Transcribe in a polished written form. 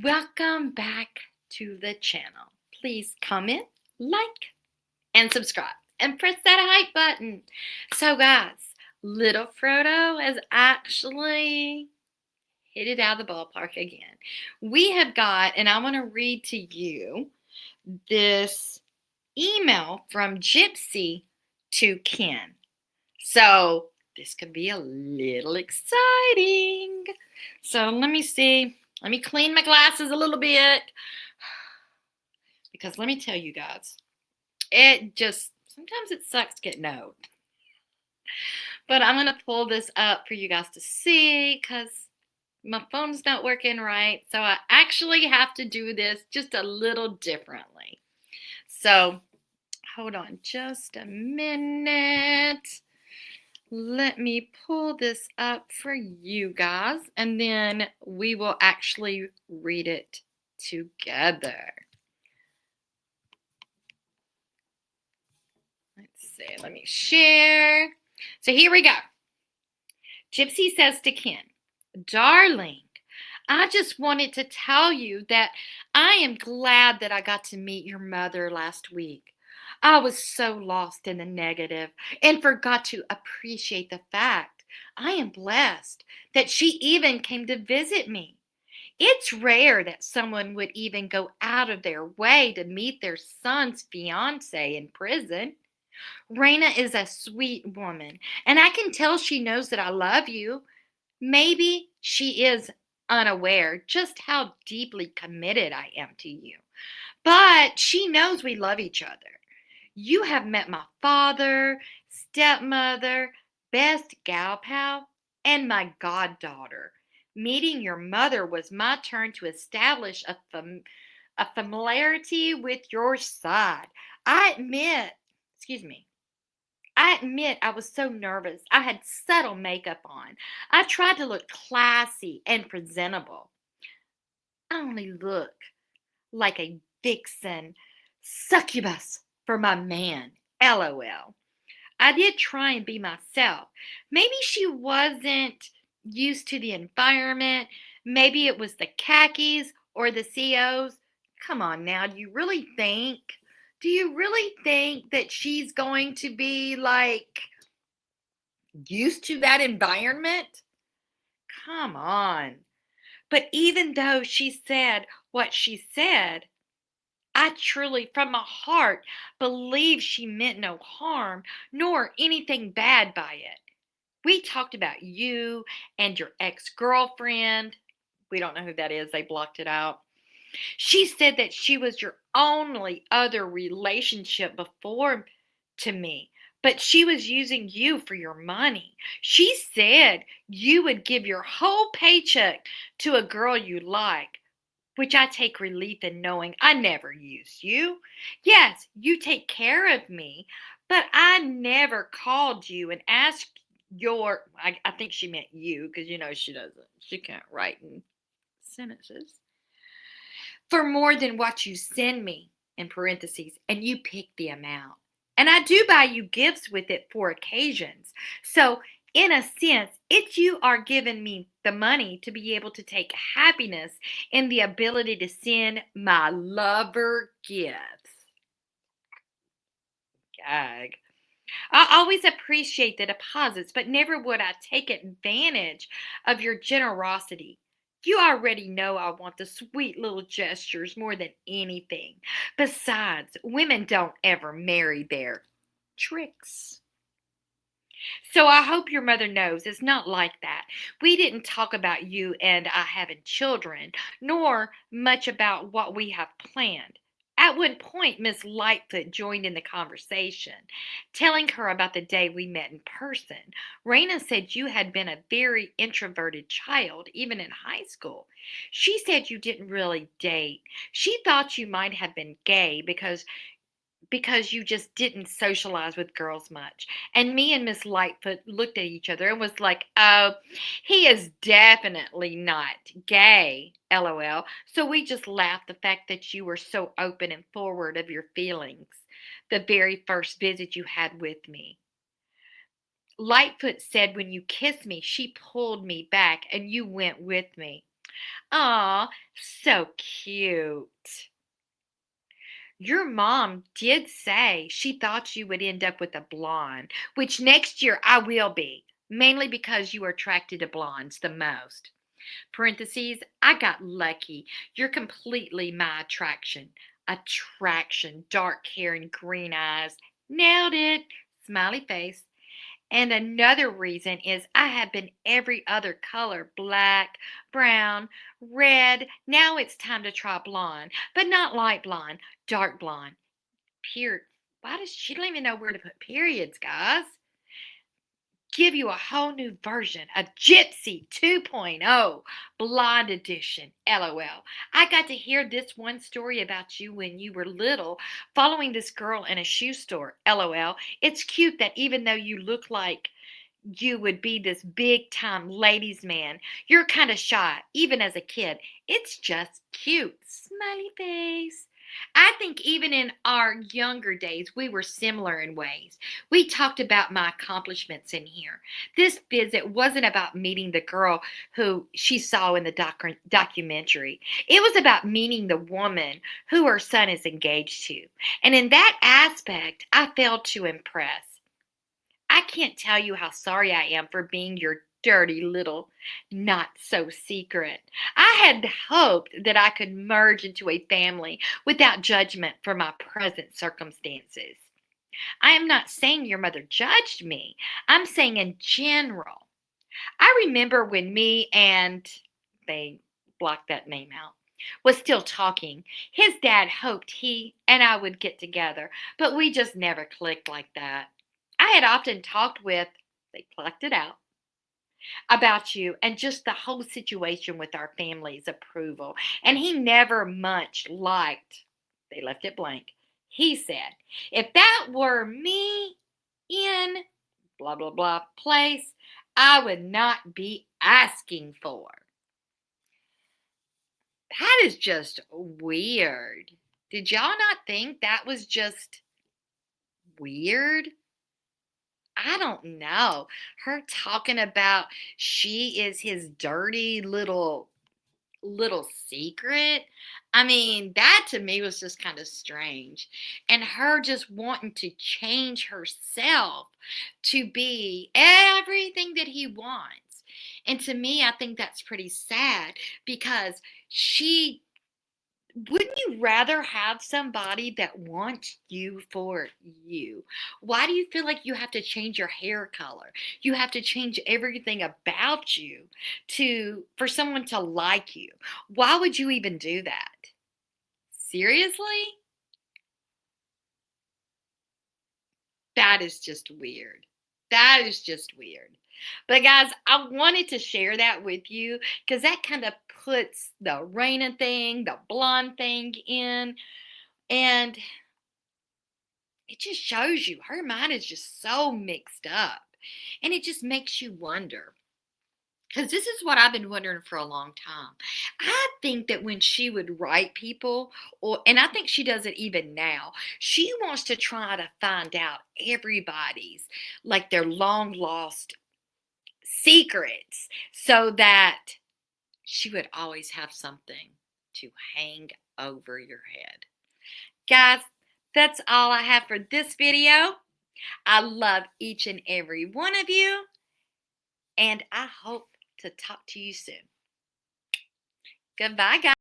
Welcome back to the channel. Please comment, like, and subscribe, and press that hype button. So, guys, little Frodo has actually hit it out of the ballpark again. We have got, and I want to read to you this email from Gypsy to Ken. So, this could be a little exciting. So, let me see. Let me clean my glasses a little bit. Because let me tell you guys, sometimes it sucks getting old. But I'm going to pull this up for you guys to see because my phone's not working right. So I actually have to do this just a little differently. So hold on just a minute. Let me pull this up for you guys, and then we will actually read it together. Let's see. Let me share. So here we go. Gypsy says to Ken, "Darling, I just wanted to tell you that I am glad that I got to meet your mother last week. I was so lost in the negative and forgot to appreciate the fact I am blessed that she even came to visit me. It's rare that someone would even go out of their way to meet their son's fiance in prison. Raina is a sweet woman, and I can tell she knows that I love you. Maybe she is unaware just how deeply committed I am to you, but she knows we love each other. You have met my father, stepmother, best gal pal, and my goddaughter. Meeting your mother was my turn to establish a familiarity with your side. I admit, excuse me, I admit I was so nervous. I had subtle makeup on. I tried to look classy and presentable. I only look like a vixen succubus for my man. LOL. I did try and be myself. Maybe she wasn't used to the environment. Maybe it was the khakis or the COs. Come on now, do you really think that she's going to be like used to that environment? Come on. But even though she said what she said, I truly, from my heart, believe she meant no harm nor anything bad by it. We talked about you and your ex girlfriend. We don't know who that is, they blocked it out. She said that she was your only other relationship before to me, but she was using you for your money. She said you would give your whole paycheck to a girl you like, which I take relief in knowing I never used you. Yes, you take care of me, but I never called you and asked I think she meant you because she can't write in sentences for more than what you send me, in parentheses, and you pick the amount. And I do buy you gifts with it for occasions. So, in a sense, it's you are giving me the money to be able to take happiness in the ability to send my lover gifts. Gag. I always appreciate the deposits, but never would I take advantage of your generosity. You already know I want the sweet little gestures more than anything. Besides, women don't ever marry their tricks. So I hope your mother knows it's not like that. We didn't talk about you and I having children, nor much about what we have planned. At one point, Miss Lightfoot joined in the conversation, telling her about the day we met in person. Raina said you had been a very introverted child, even in high school. She said you didn't really date. She thought you might have been gay because you just didn't socialize with girls much. And me and Miss Lightfoot looked at each other and was like, "Oh, he is definitely not gay, LOL." So we just laughed the fact that you were so open and forward of your feelings the very first visit you had with me. Lightfoot said when you kissed me, she pulled me back and you went with me. Aw, so cute. Your mom did say she thought you would end up with a blonde, which next year I will be, mainly because you are attracted to blondes the most. Parentheses, I got lucky. You're completely my attraction. Attraction, dark hair and green eyes. Nailed it. Smiley face. And another reason is I have been every other color black, brown, red. Now it's time to try blonde, but not light blonde, dark blonde. Period. Why does she don't even know where to put periods, guys? Give you a whole new version, a Gypsy 2.0 Blonde Edition. LOL. I got to hear this one story about you when you were little, following this girl in a shoe store. LOL. It's cute that even though you look like you would be this big time ladies man, you're kind of shy, even as a kid. It's just cute. Smiley face. I think even in our younger days, we were similar in ways. We talked about my accomplishments in here. This visit wasn't about meeting the girl who she saw in the documentary. It was about meeting the woman who her son is engaged to. And in that aspect, I failed to impress. I can't tell you how sorry I am for being your dirty little not so secret. I had hoped that I could merge into a family without judgment for my present circumstances. I am not saying your mother judged me. I'm saying in general. I remember when me and they blocked that name out was still talking. His dad hoped he and I would get together, but we just never clicked like that. I had often talked with, they plucked it out, about you and just the whole situation with our family's approval. And he never much liked, they left it blank. He said, if that were me in blah, blah, blah place, I would not be asking for. That is just weird. Did y'all not think that was just weird? I don't know. Her talking about she is his dirty little secret. I mean, that to me was just kind of strange. And her just wanting to change herself to be everything that he wants. And to me, I think that's pretty sad because she wouldn't you rather have somebody that wants you for you? Why do you feel like you have to change your hair color? You have to change everything about you to for someone to like you. Why would you even do that? Seriously? That is just weird. That is just weird. But guys, I wanted to share that with you because that kind of puts the Raina thing, the blonde thing in. And it just shows you her mind is just so mixed up. And it just makes you wonder. Because this is what I've been wondering for a long time. I think that when she would write people, or and I think she does it even now, she wants to try to find out everybody's like their long lost secrets so that she would always have something to hang over your head. Guys, that's all I have for this video. I love each and every one of you, and I hope to talk to you soon. Goodbye, guys.